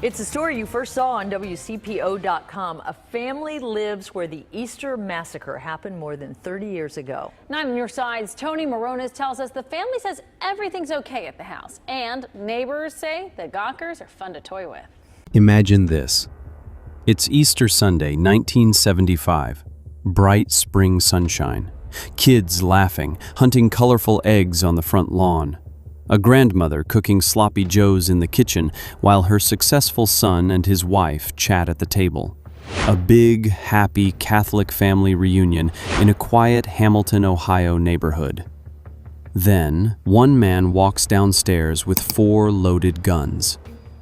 It's a story you first saw on WCPO.com. A family lives where the Easter Massacre happened more than 30 years ago. 9 on your sides, Tony Morones tells us the family says everything's okay at the house, and neighbors say the gawkers are fun to toy with. Imagine this. It's Easter Sunday, 1975. Bright spring sunshine. Kids laughing, hunting colorful eggs on the front lawn. A grandmother cooking sloppy joes in the kitchen while her successful son and his wife chat at the table. A big, happy Catholic family reunion in a quiet Hamilton, Ohio neighborhood. Then, one man walks downstairs with 4 loaded guns.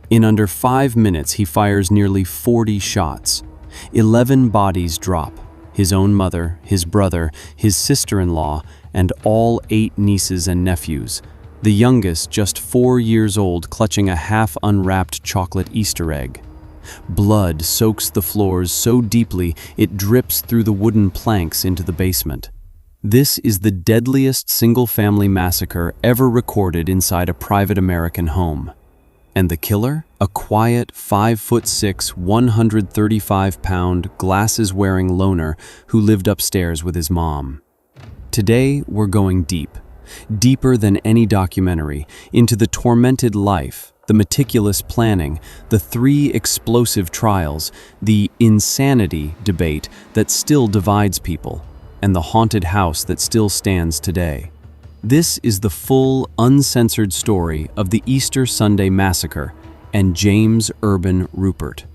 In under 5 minutes, he fires nearly 40 shots. 11 bodies drop. His own mother, his brother, his sister-in-law, and all 8 nieces and nephews. The youngest just 4 years old, clutching a half-unwrapped chocolate Easter egg. Blood soaks the floors so deeply it drips through the wooden planks into the basement. This is the deadliest single-family massacre ever recorded inside a private American home. And the killer? A quiet, 5'6", 135-pound, glasses-wearing loner who lived upstairs with his mom. Today, we're going deep. Deeper than any documentary, into the tormented life, the meticulous planning, the 3 explosive trials, the insanity debate that still divides people, and the haunted house that still stands today. This is the full, uncensored story of the Easter Sunday Massacre and James Urban Rupert.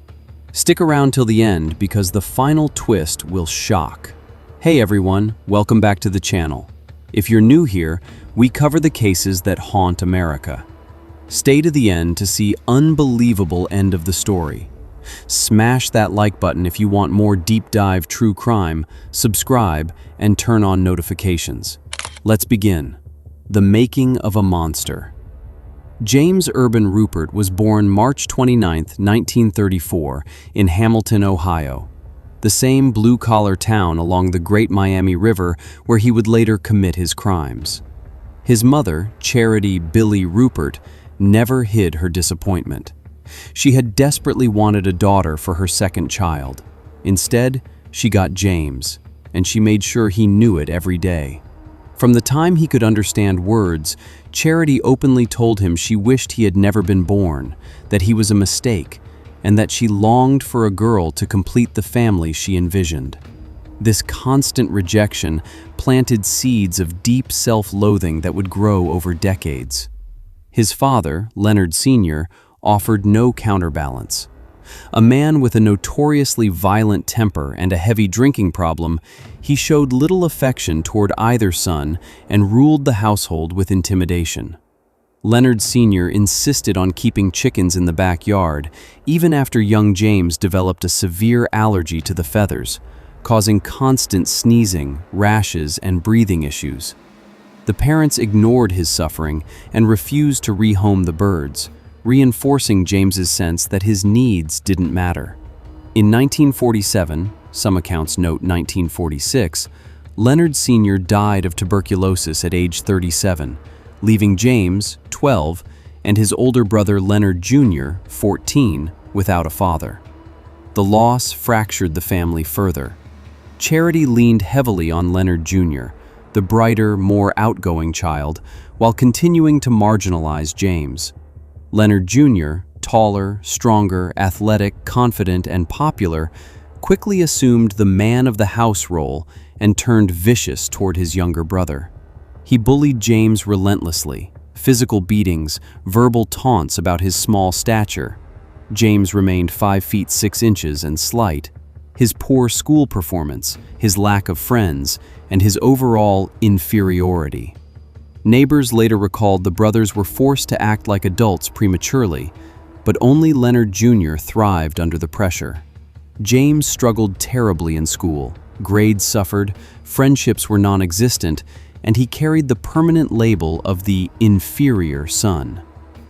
Stick around till the end because the final twist will shock. Hey everyone, welcome back to the channel. If you're new here, we cover the cases that haunt America. Stay to the end to see unbelievable end of the story. Smash that like button if you want more deep dive true crime, subscribe, and turn on notifications. Let's begin. The making of a monster. James Urban Rupert was born March 29, 1934, in Hamilton, Ohio. The same blue-collar town along the Great Miami River where he would later commit his crimes. His mother, Charity "Billy" Rupert, never hid her disappointment. She had desperately wanted a daughter for her second child. Instead, she got James, and she made sure he knew it every day. From the time he could understand words, Charity openly told him she wished he had never been born, that he was a mistake, and that she longed for a girl to complete the family she envisioned. This constant rejection planted seeds of deep self-loathing that would grow over decades. His father, Leonard Sr., offered no counterbalance. A man with a notoriously violent temper and a heavy drinking problem, he showed little affection toward either son and ruled the household with intimidation. Leonard Sr. insisted on keeping chickens in the backyard, even after young James developed a severe allergy to the feathers, causing constant sneezing, rashes, and breathing issues. The parents ignored his suffering and refused to rehome the birds, reinforcing James's sense that his needs didn't matter. In 1947, some accounts note 1946, Leonard Sr. died of tuberculosis at age 37, leaving James, 12, and his older brother Leonard Jr., 14, without a father. The loss fractured the family further. Charity leaned heavily on Leonard Jr., the brighter, more outgoing child, while continuing to marginalize James. Leonard Jr., taller, stronger, athletic, confident, and popular, quickly assumed the man of the house role and turned vicious toward his younger brother. He bullied James relentlessly, physical beatings, verbal taunts about his small stature. James remained 5 feet 6 inches and slight. His poor school performance, his lack of friends, and his overall inferiority. Neighbors later recalled the brothers were forced to act like adults prematurely, but only Leonard Jr. thrived under the pressure. James struggled terribly in school, grades suffered, friendships were non-existent, and he carried the permanent label of the inferior son.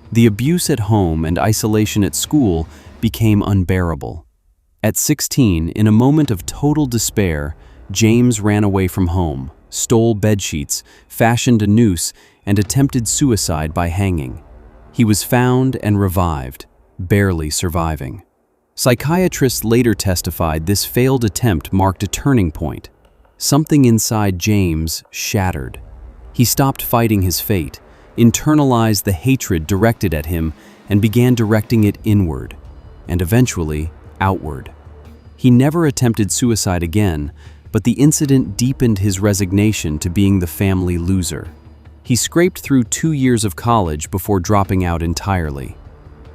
The abuse at home and isolation at school became unbearable. At 16, in a moment of total despair, James ran away from home, stole bedsheets, fashioned a noose, and attempted suicide by hanging. He was found and revived, barely surviving. Psychiatrists later testified this failed attempt marked a turning point. Something inside James shattered. He stopped fighting his fate, internalized the hatred directed at him, and began directing it inward, and eventually outward. He never attempted suicide again, but the incident deepened his resignation to being the family loser. He scraped through 2 years of college before dropping out entirely.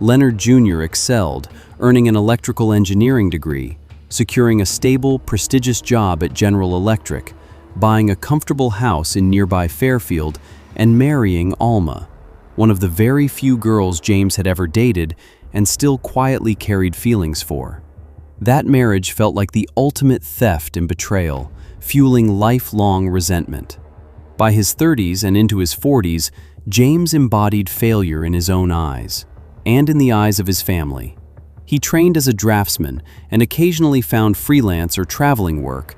Leonard Jr. excelled, earning an electrical engineering degree, securing a stable, prestigious job at General Electric, buying a comfortable house in nearby Fairfield, and marrying Alma, one of the very few girls James had ever dated and still quietly carried feelings for. That marriage felt like the ultimate theft and betrayal, fueling lifelong resentment. By his 30s and into his 40s, James embodied failure in his own eyes, and in the eyes of his family. He trained as a draftsman and occasionally found freelance or traveling work,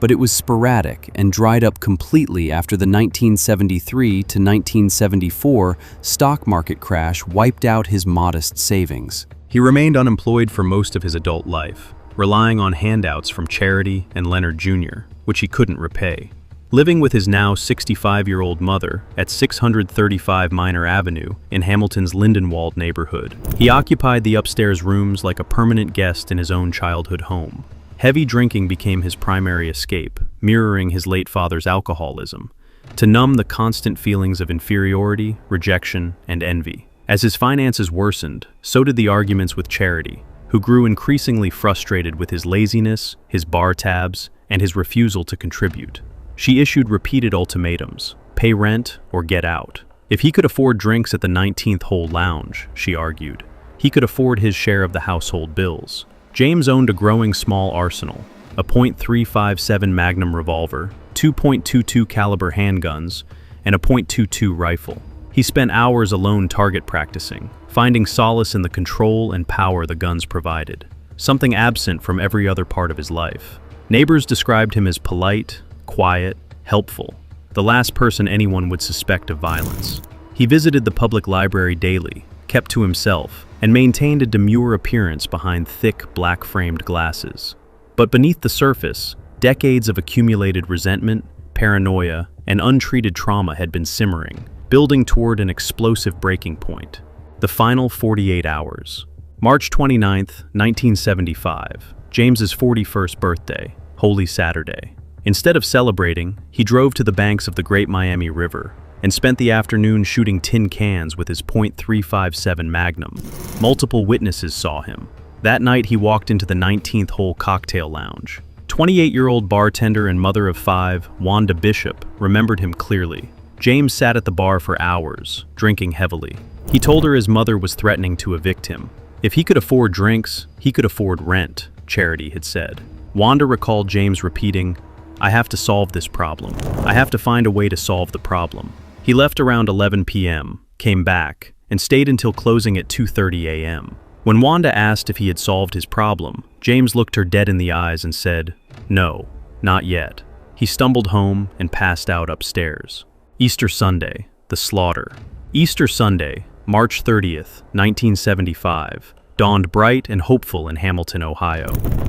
but it was sporadic and dried up completely after the 1973 to 1974 stock market crash wiped out his modest savings. He remained unemployed for most of his adult life, relying on handouts from charity and Leonard Jr., which he couldn't repay. Living with his now 65-year-old mother at 635 Minor Avenue in Hamilton's Lindenwold neighborhood, he occupied the upstairs rooms like a permanent guest in his own childhood home. Heavy drinking became his primary escape, mirroring his late father's alcoholism, to numb the constant feelings of inferiority, rejection, and envy. As his finances worsened, so did the arguments with Charity, who grew increasingly frustrated with his laziness, his bar tabs, and his refusal to contribute. She issued repeated ultimatums: pay rent or get out. If he could afford drinks at the 19th Hole Lounge, she argued, he could afford his share of the household bills. James owned a growing small arsenal, a .357 Magnum revolver, 2.22 caliber handguns, and a .22 rifle. He spent hours alone target practicing, finding solace in the control and power the guns provided, something absent from every other part of his life. Neighbors described him as polite, quiet, helpful, the last person anyone would suspect of violence. He visited the public library daily, kept to himself, and maintained a demure appearance behind thick, black-framed glasses. But beneath the surface, decades of accumulated resentment, paranoia, and untreated trauma had been simmering, building toward an explosive breaking point. The final 48 hours. March 29, 1975, James's 41st birthday, Holy Saturday. Instead of celebrating, he drove to the banks of the Great Miami River and spent the afternoon shooting tin cans with his .357 Magnum. Multiple witnesses saw him. That night he walked into the 19th Hole Cocktail Lounge. 28-year-old bartender and mother of 5, Wanda Bishop, remembered him clearly. James sat at the bar for hours, drinking heavily. He told her his mother was threatening to evict him. If he could afford drinks, he could afford rent, Charity had said. Wanda recalled James repeating, "I have to solve this problem. I have to find a way to solve the problem." He left around 11 p.m., came back, and stayed until closing at 2:30 a.m. When Wanda asked if he had solved his problem, James looked her dead in the eyes and said, "No, not yet." He stumbled home and passed out upstairs. Easter Sunday, the slaughter. Easter Sunday, March 30th, 1975, dawned bright and hopeful in Hamilton, Ohio.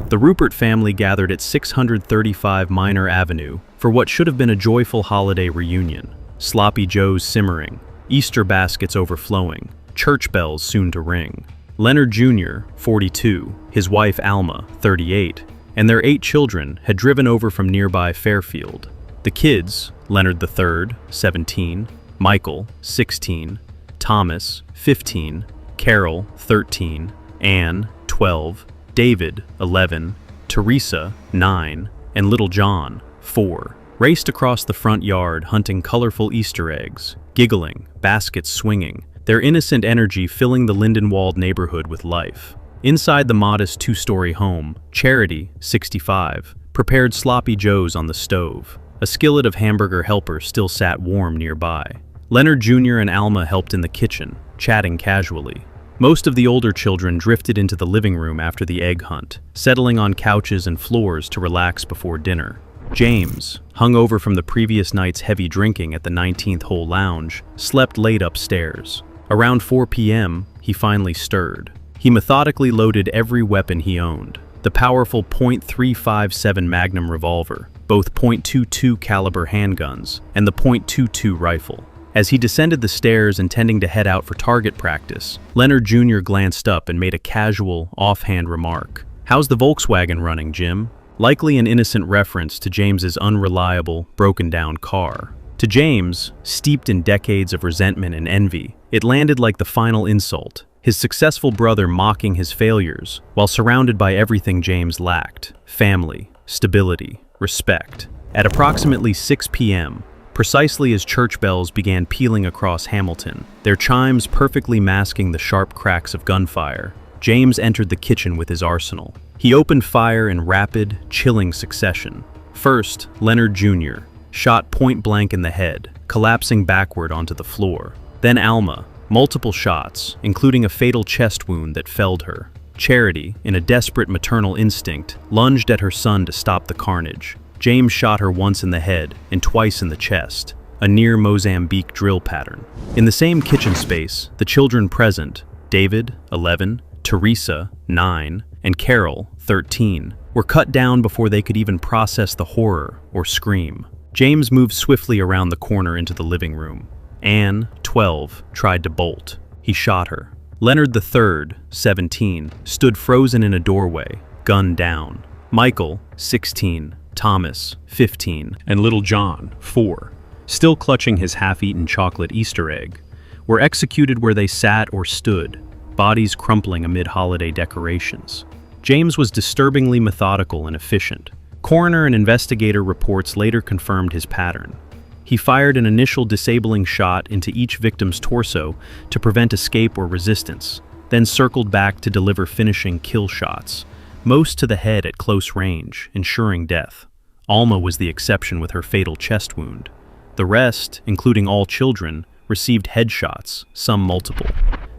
The Rupert family gathered at 635 Minor Avenue for what should have been a joyful holiday reunion. Sloppy joes simmering, Easter baskets overflowing, church bells soon to ring. Leonard Jr., 42, his wife Alma, 38, and their 8 children had driven over from nearby Fairfield. The kids, Leonard III, 17, Michael, 16, Thomas, 15, Carol, 13, Anne, 12, David, 11, Teresa, 9, and little John, 4, raced across the front yard hunting colorful Easter eggs, giggling, baskets swinging, their innocent energy filling the Lindenwold neighborhood with life. Inside the modest 2-story home, Charity, 65, prepared sloppy joes on the stove. A skillet of hamburger helper still sat warm nearby. Leonard Jr. and Alma helped in the kitchen, chatting casually. Most of the older children drifted into the living room after the egg hunt, settling on couches and floors to relax before dinner. James, hungover from the previous night's heavy drinking at the 19th Hole Lounge, slept late upstairs. Around 4 p.m., he finally stirred. He He methodically loaded every weapon he owned. The powerful .357 Magnum revolver, both .22 caliber handguns, and the .22 rifle. As he descended the stairs intending to head out for target practice, Leonard Jr. glanced up and made a casual, offhand remark. "How's the Volkswagen running, Jim?" Likely an innocent reference to James's unreliable, broken-down car. To James, steeped in decades of resentment and envy, it landed like the final insult, his successful brother mocking his failures, while surrounded by everything James lacked: family, stability, respect. At approximately 6 p.m., precisely as church bells began pealing across Hamilton, their chimes perfectly masking the sharp cracks of gunfire, James entered the kitchen with his arsenal. He opened fire in rapid, chilling succession. First, Leonard Jr., shot point blank in the head, collapsing backward onto the floor. Then Alma, multiple shots, including a fatal chest wound that felled her. Charity, in a desperate maternal instinct, lunged at her son to stop the carnage. James shot her once in the head and twice in the chest, a near Mozambique drill pattern. In the same kitchen space, the children present, David, 11, Teresa, 9, and Carol, 13, were cut down before they could even process the horror or scream. James moved swiftly around the corner into the living room. Anne, 12, tried to bolt. He shot her. Leonard III, 17, stood frozen in a doorway, gun down. Michael, 16, Thomas, 15, and little John, 4, still clutching his half-eaten chocolate Easter egg, were executed where they sat or stood, bodies crumpling amid holiday decorations. James was disturbingly methodical and efficient. Coroner and investigator reports later confirmed his pattern. He fired an initial disabling shot into each victim's torso to prevent escape or resistance, then circled back to deliver finishing kill shots, most to the head at close range, ensuring death. Alma was the exception with her fatal chest wound. The rest, including all children, received headshots, some multiple.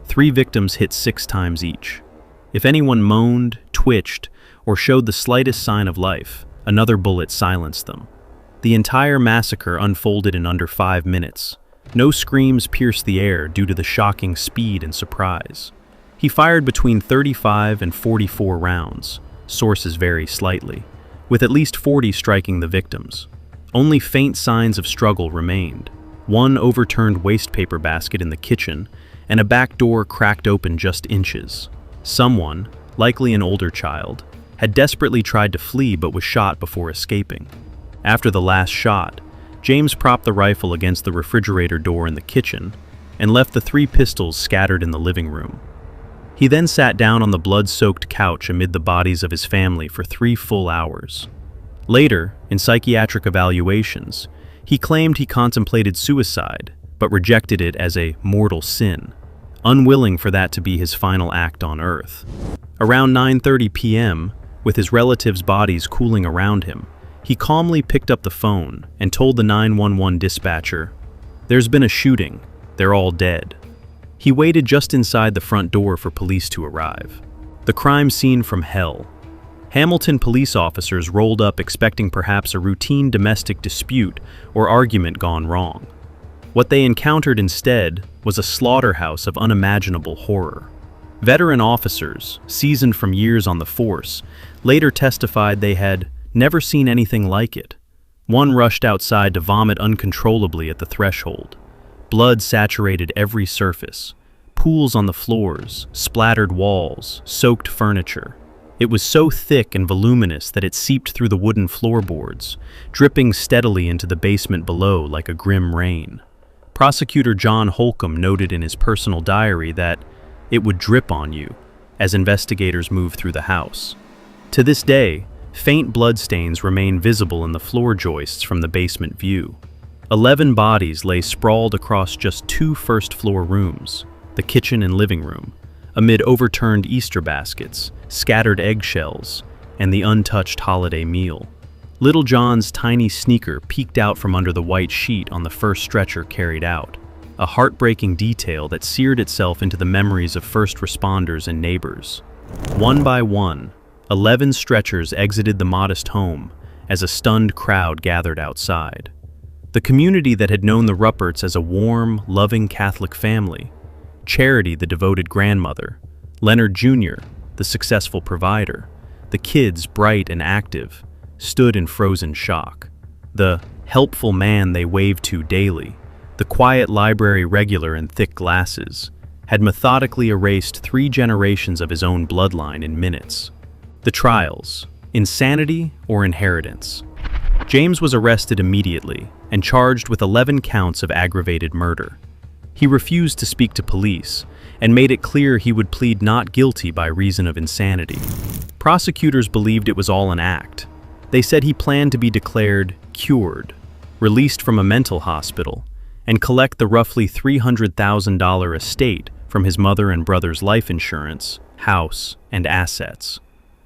3 victims hit 6 times each. If anyone moaned, twitched, or showed the slightest sign of life, another bullet silenced them. The entire massacre unfolded in under 5 minutes. No screams pierced the air due to the shocking speed and surprise. He fired between 35 and 44 rounds, sources vary slightly, with at least 40 striking the victims. Only faint signs of struggle remained. One overturned waste paper basket in the kitchen, and a back door cracked open just inches. Someone, likely an older child, had desperately tried to flee but was shot before escaping. After the last shot, James propped the rifle against the refrigerator door in the kitchen and left the 3 pistols scattered in the living room. He then sat down on the blood-soaked couch amid the bodies of his family for 3 full hours. Later, in psychiatric evaluations, he claimed he contemplated suicide, but rejected it as a mortal sin, unwilling for that to be his final act on Earth. Around 9:30 p.m., with his relatives' bodies cooling around him, he calmly picked up the phone and told the 911 dispatcher, "There's been a shooting. They're all dead." He waited just inside the front door for police to arrive. The crime scene from hell. Hamilton police officers rolled up expecting perhaps a routine domestic dispute or argument gone wrong. What they encountered instead was a slaughterhouse of unimaginable horror. Veteran officers, seasoned from years on the force, later testified they had never seen anything like it. One rushed outside to vomit uncontrollably at the threshold. Blood saturated every surface. Pools on the floors, splattered walls, soaked furniture. It was so thick and voluminous that it seeped through the wooden floorboards, dripping steadily into the basement below like a grim rain. Prosecutor John Holcomb noted in his personal diary that it would drip on you as investigators moved through the house. To this day, faint bloodstains remain visible in the floor joists from the basement view. 11 bodies lay sprawled across just 2 first-floor rooms, the kitchen and living room, amid overturned Easter baskets, scattered eggshells, and the untouched holiday meal. Little John's tiny sneaker peeked out from under the white sheet on the first stretcher carried out, a heartbreaking detail that seared itself into the memories of first responders and neighbors. One by one, 11 stretchers exited the modest home as a stunned crowd gathered outside. The community that had known the Rupperts as a warm, loving Catholic family, Charity the devoted grandmother, Leonard Jr., the successful provider, the kids, bright and active, stood in frozen shock. The helpful man they waved to daily, the quiet library regular in thick glasses, had methodically erased 3 generations of his own bloodline in minutes. The trials: insanity or inheritance. James was arrested immediately and charged with 11 counts of aggravated murder. He refused to speak to police and made it clear he would plead not guilty by reason of insanity. Prosecutors believed it was all an act. They said he planned to be declared cured, released from a mental hospital, and collect the roughly $300,000 estate from his mother and brother's life insurance, house, and assets.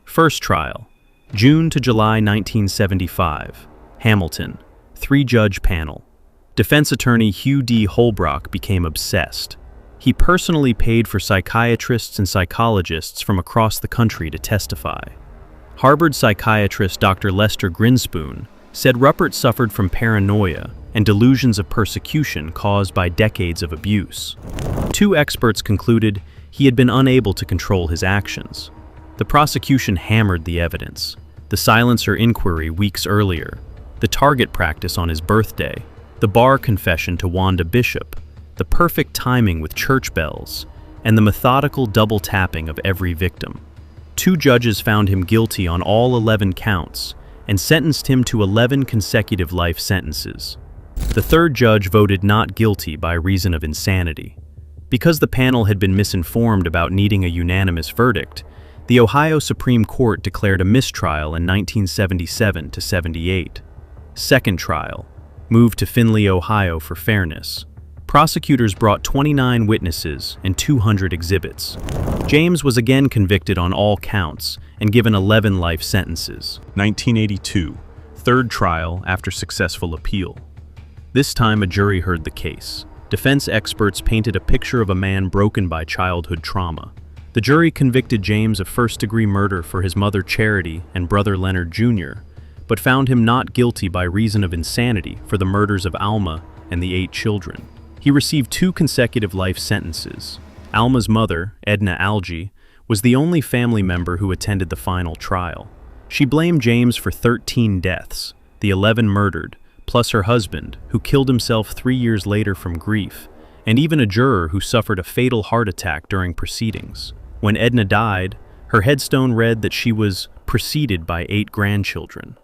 First trial, June to July 1975, Hamilton, 3-judge panel. Defense attorney Hugh D. Holbrook became obsessed. He personally paid for psychiatrists and psychologists from across the country to testify. Harvard psychiatrist Dr. Lester Grinspoon said Ruppert suffered from paranoia and delusions of persecution caused by decades of abuse. 2 experts concluded he had been unable to control his actions. The prosecution hammered the evidence: the silencer inquiry weeks earlier, the target practice on his birthday, the bar confession to Wanda Bishop, the perfect timing with church bells, and the methodical double tapping of every victim. 2 judges found him guilty on all 11 counts and sentenced him to 11 consecutive life sentences. The 3rd judge voted not guilty by reason of insanity. Because the panel had been misinformed about needing a unanimous verdict, the Ohio Supreme Court declared a mistrial in 1977 to 78. Second trial, moved to Findlay, Ohio for fairness. Prosecutors brought 29 witnesses and 200 exhibits. James was again convicted on all counts and given 11 life sentences. 1982, 3rd trial after successful appeal. This time a jury heard the case. Defense experts painted a picture of a man broken by childhood trauma. The jury convicted James of first-degree murder for his mother Charity and brother Leonard Jr., but found him not guilty by reason of insanity for the murders of Alma and the 8 children. He received 2 consecutive life sentences. Alma's mother, Edna Algie, was the only family member who attended the final trial. She blamed James for 13 deaths, the 11 murdered, plus her husband, who killed himself 3 years later from grief, and even a juror who suffered a fatal heart attack during proceedings. When Edna died, her headstone read that she was preceded by 8 grandchildren.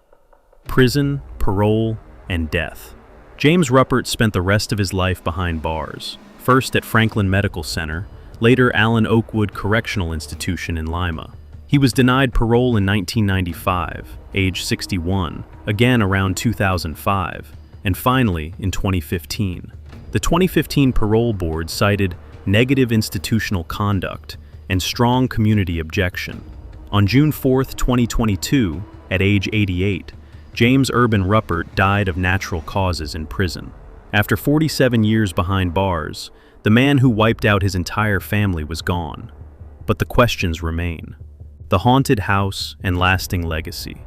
Prison, parole, and death. James Ruppert spent the rest of his life behind bars, first at Franklin Medical Center, later Allen Oakwood Correctional Institution in Lima. He was denied parole in 1995, age 61, again around 2005, and finally in 2015. The 2015 parole board cited negative institutional conduct and strong community objection. On June 4, 2022, at age 88, James Urban Ruppert died of natural causes in prison. After 47 years behind bars, the man who wiped out his entire family was gone. But the questions remain. The haunted house and lasting legacy.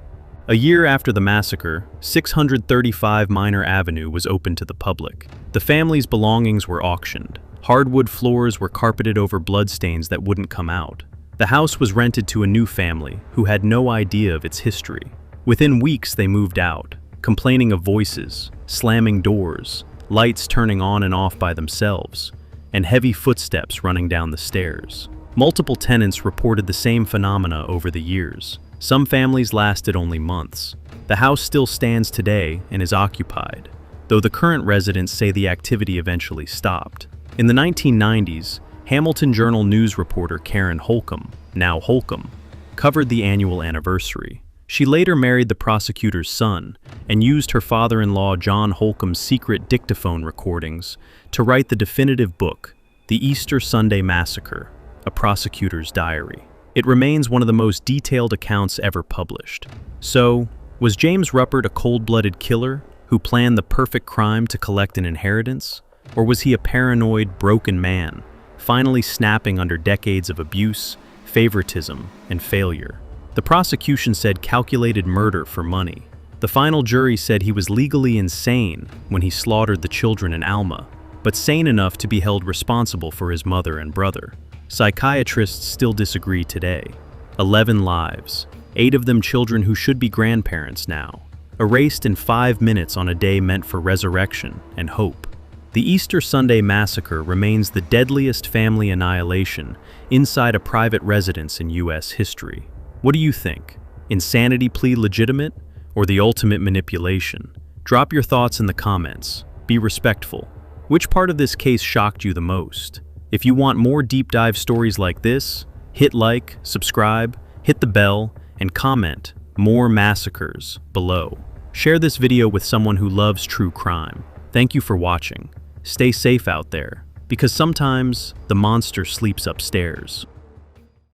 A year after the massacre, 635 Minor Avenue was opened to the public. The family's belongings were auctioned. Hardwood floors were carpeted over bloodstains that wouldn't come out. The house was rented to a new family who had no idea of its history. Within weeks, they moved out, complaining of voices, slamming doors, lights turning on and off by themselves, and heavy footsteps running down the stairs. Multiple tenants reported the same phenomena over the years. Some families lasted only months. The house still stands today and is occupied, though the current residents say the activity eventually stopped. In the 1990s, Hamilton Journal news reporter Karen Holcomb, now Holcomb, covered the annual anniversary. She later married the prosecutor's son and used her father-in-law John Holcomb's secret dictaphone recordings to write the definitive book, The Easter Sunday Massacre, a prosecutor's diary. It remains one of the most detailed accounts ever published. So, was James Ruppert a cold-blooded killer who planned the perfect crime to collect an inheritance? Or was he a paranoid, broken man, finally snapping under decades of abuse, favoritism, and failure? The prosecution said calculated murder for money. The final jury said he was legally insane when he slaughtered the children in Alma, but sane enough to be held responsible for his mother and brother. Psychiatrists still disagree today. 11 lives, 8 of them children who should be grandparents now, erased in 5 minutes on a day meant for resurrection and hope. The Easter Sunday Massacre remains the deadliest family annihilation inside a private residence in U.S. history. What do you think? Insanity plea legitimate or the ultimate manipulation? Drop your thoughts in the comments. Be respectful. Which part of this case shocked you the most? If you want more deep dive stories like this, hit like, subscribe, hit the bell, and comment more massacres below. Share this video with someone who loves true crime. Thank you for watching. Stay safe out there, because sometimes the monster sleeps upstairs.